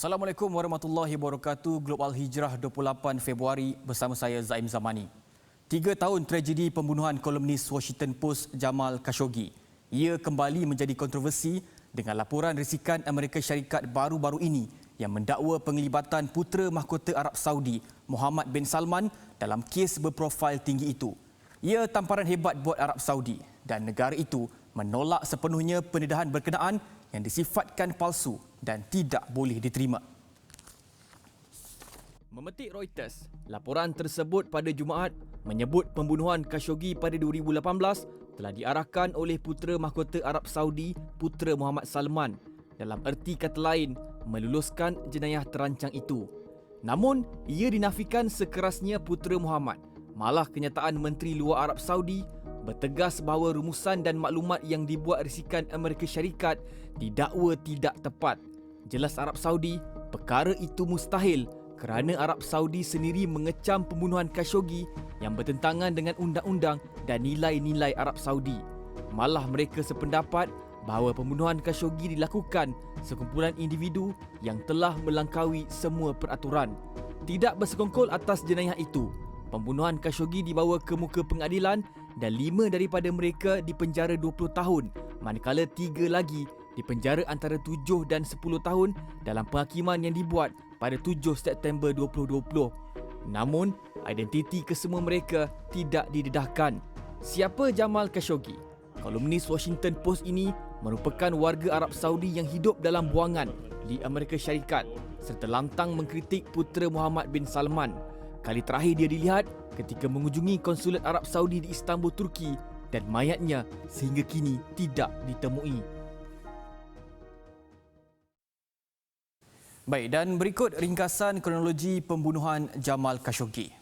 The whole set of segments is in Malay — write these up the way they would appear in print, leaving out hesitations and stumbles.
Assalamualaikum warahmatullahi wabarakatuh. Global Hijrah 28 Februari bersama saya Zaim Zamani. 3 tahun tragedi pembunuhan kolumnis Washington Post Jamal Khashoggi. Ia kembali menjadi kontroversi dengan laporan risikan Amerika Syarikat baru-baru ini yang mendakwa penglibatan putera mahkota Arab Saudi Mohammed bin Salman dalam kes berprofil tinggi itu. Ia tamparan hebat buat Arab Saudi dan negara itu menolak sepenuhnya pendedahan berkenaan yang disifatkan palsu dan tidak boleh diterima. Memetik Reuters, laporan tersebut pada Jumaat menyebut pembunuhan Khashoggi pada 2018 telah diarahkan oleh putera mahkota Arab Saudi, putera Muhammad Salman. Dalam erti kata lain, meluluskan jenayah terancang itu. Namun, ia dinafikan sekerasnya putera Muhammad. Malah kenyataan Menteri Luar Arab Saudi bertegas bahawa rumusan dan maklumat yang dibuat risikan Amerika Syarikat didakwa tidak tepat. Jelas Arab Saudi, perkara itu mustahil kerana Arab Saudi sendiri mengecam pembunuhan Khashoggi yang bertentangan dengan undang-undang dan nilai-nilai Arab Saudi. Malah mereka sependapat bahawa pembunuhan Khashoggi dilakukan sekumpulan individu yang telah melangkaui semua peraturan. Tidak bersekongkol atas jenayah itu, pembunuhan Khashoggi dibawa ke muka pengadilan dan 5 daripada mereka dipenjara 20 tahun, manakala 3 lagi dipenjara antara 7 dan 10 tahun dalam penghakiman yang dibuat pada 7 September 2020. Namun, identiti kesemua mereka tidak didedahkan. Siapa Jamal Khashoggi? Kolumnis Washington Post ini merupakan warga Arab Saudi yang hidup dalam buangan di Amerika Syarikat serta lantang mengkritik putera Muhammad bin Salman. Kali terakhir dia dilihat ketika mengunjungi konsulat Arab Saudi di Istanbul, Turki, dan mayatnya sehingga kini tidak ditemui. Baik, dan berikut ringkasan kronologi pembunuhan Jamal Khashoggi.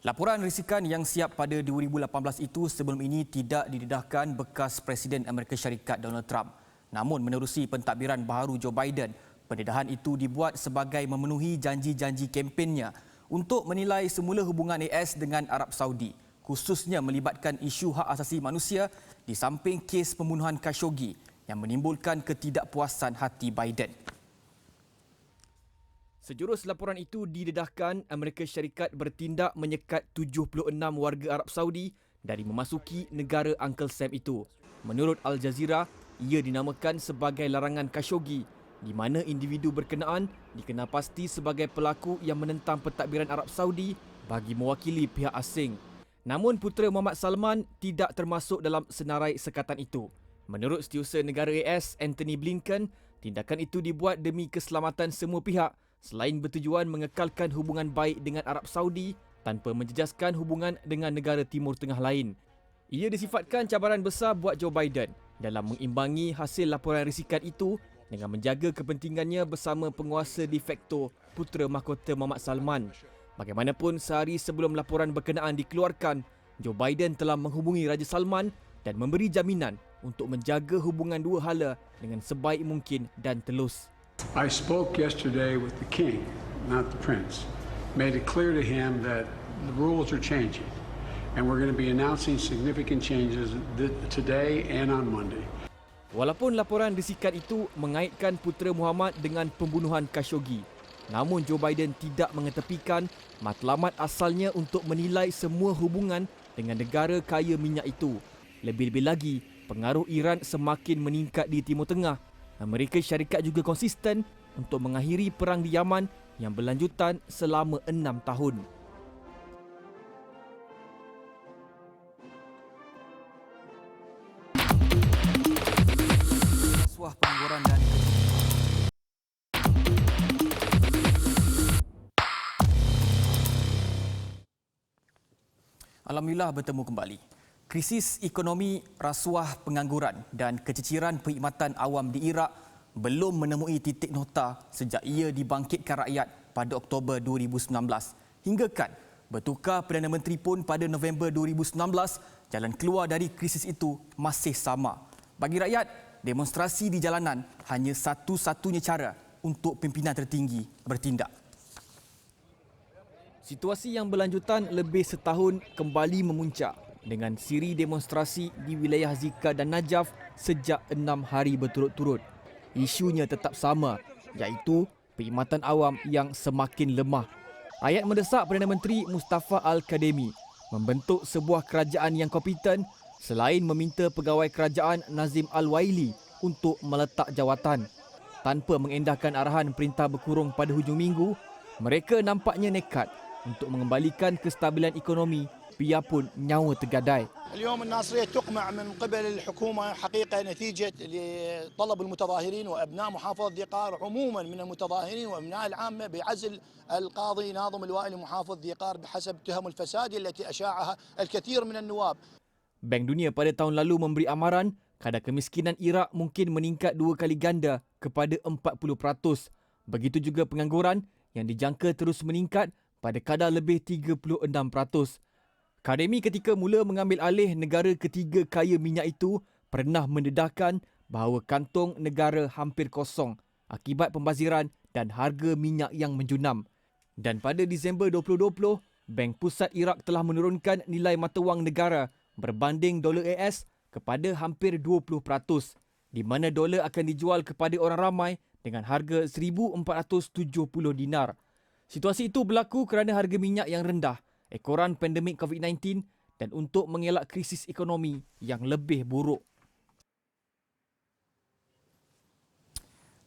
Laporan risikan yang siap pada 2018 itu sebelum ini tidak didedahkan bekas Presiden Amerika Syarikat Donald Trump. Namun menerusi pentadbiran baharu Joe Biden, pendedahan itu dibuat sebagai memenuhi janji-janji kempennya untuk menilai semula hubungan AS dengan Arab Saudi, khususnya melibatkan isu hak asasi manusia di samping kes pembunuhan Khashoggi yang menimbulkan ketidakpuasan hati Biden. Sejurus laporan itu didedahkan Amerika Syarikat bertindak menyekat 76 warga Arab Saudi dari memasuki negara Uncle Sam itu. Menurut Al Jazeera, ia dinamakan sebagai larangan Khashoggi di mana individu berkenaan dikenal pasti sebagai pelaku yang menentang pentadbiran Arab Saudi bagi mewakili pihak asing. Namun putera Muhammad Salman tidak termasuk dalam senarai sekatan itu. Menurut Setiausaha Negara AS Anthony Blinken, tindakan itu dibuat demi keselamatan semua pihak selain bertujuan mengekalkan hubungan baik dengan Arab Saudi tanpa menjejaskan hubungan dengan negara Timur Tengah lain. Ia disifatkan cabaran besar buat Joe Biden dalam mengimbangi hasil laporan risikan itu dengan menjaga kepentingannya bersama penguasa de facto Putera Mahkota Muhammad Salman. Bagaimanapun, sehari sebelum laporan berkenaan dikeluarkan, Joe Biden telah menghubungi Raja Salman dan memberi jaminan untuk menjaga hubungan dua hala dengan sebaik mungkin dan telus. I spoke yesterday with the king, not the prince. Made it clear to him that the rules are changing and we're going to be announcing significant changes today and on Monday. Walaupun laporan risikan itu mengaitkan Putera Muhammad dengan pembunuhan Khashoggi, namun Joe Biden tidak mengetepikan matlamat asalnya untuk menilai semua hubungan dengan negara kaya minyak itu. Lebih-lebih lagi, pengaruh Iran semakin meningkat di Timur Tengah. Amerika Syarikat juga konsisten untuk mengakhiri perang di Yaman yang berlanjutan selama 6 tahun. Rasuah pengangguran dan Alhamdulillah bertemu kembali. Krisis ekonomi, rasuah pengangguran dan keciciran perkhidmatan awam di Iraq belum menemui titik nokta sejak ia dibangkitkan rakyat pada Oktober 2019. Hingga kan bertukar Perdana Menteri pun pada November 2019, jalan keluar dari krisis itu masih sama. Bagi rakyat, demonstrasi di jalanan hanya satu-satunya cara untuk pimpinan tertinggi bertindak. Situasi yang berlanjutan lebih setahun kembali memuncak dengan siri demonstrasi di wilayah Zika dan Najaf sejak 6 hari berturut-turut. Isunya tetap sama, iaitu perkhidmatan awam yang semakin lemah. Rakyat mendesak Perdana Menteri Mustafa Al-Kadhimi membentuk sebuah kerajaan yang kompeten selain meminta pegawai kerajaan Nazim Al-Waili untuk meletak jawatan. Tanpa mengendahkan arahan perintah berkurung pada hujung minggu, mereka nampaknya nekat untuk mengembalikan kestabilan ekonomi biarpun nyawa tergadai. اليوم الناصرية تقمع من قبل الحكومة حقيقة نتيجة لطلب المتظاهرين وأبناء محافظة ذقار عموما من المتظاهرين وأبناء العامة بعزل القاضي ناظم الوائلي محافظ ذقار بحسب تهم الفساد التي أشاعها الكثير من النواب. Bank Dunia pada tahun lalu memberi amaran kadar kemiskinan Iraq mungkin meningkat 2 kali ganda kepada 40%. Begitu juga pengangguran yang dijangka terus meningkat pada kadar lebih 36%. Kadhimi ketika mula mengambil alih negara ketiga kaya minyak itu pernah mendedahkan bahawa kantong negara hampir kosong akibat pembaziran dan harga minyak yang menjunam. Dan pada Disember 2020, Bank Pusat Iraq telah menurunkan nilai mata wang negara berbanding dolar AS kepada hampir 20%, di mana dolar akan dijual kepada orang ramai dengan harga 1,470 dinar. Situasi itu berlaku kerana harga minyak yang rendah, ekoran pandemik COVID-19 dan untuk mengelak krisis ekonomi yang lebih buruk.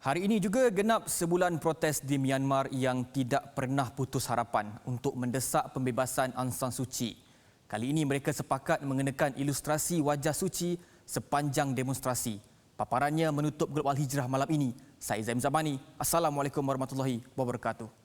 Hari ini juga genap sebulan protes di Myanmar yang tidak pernah putus harapan untuk mendesak pembebasan Aung San Suu Kyi. Kali ini mereka sepakat mengenakan ilustrasi wajah suci sepanjang demonstrasi. Paparannya menutup Global Hijrah malam ini. Saya Zaim Zamani. Assalamualaikum warahmatullahi wabarakatuh.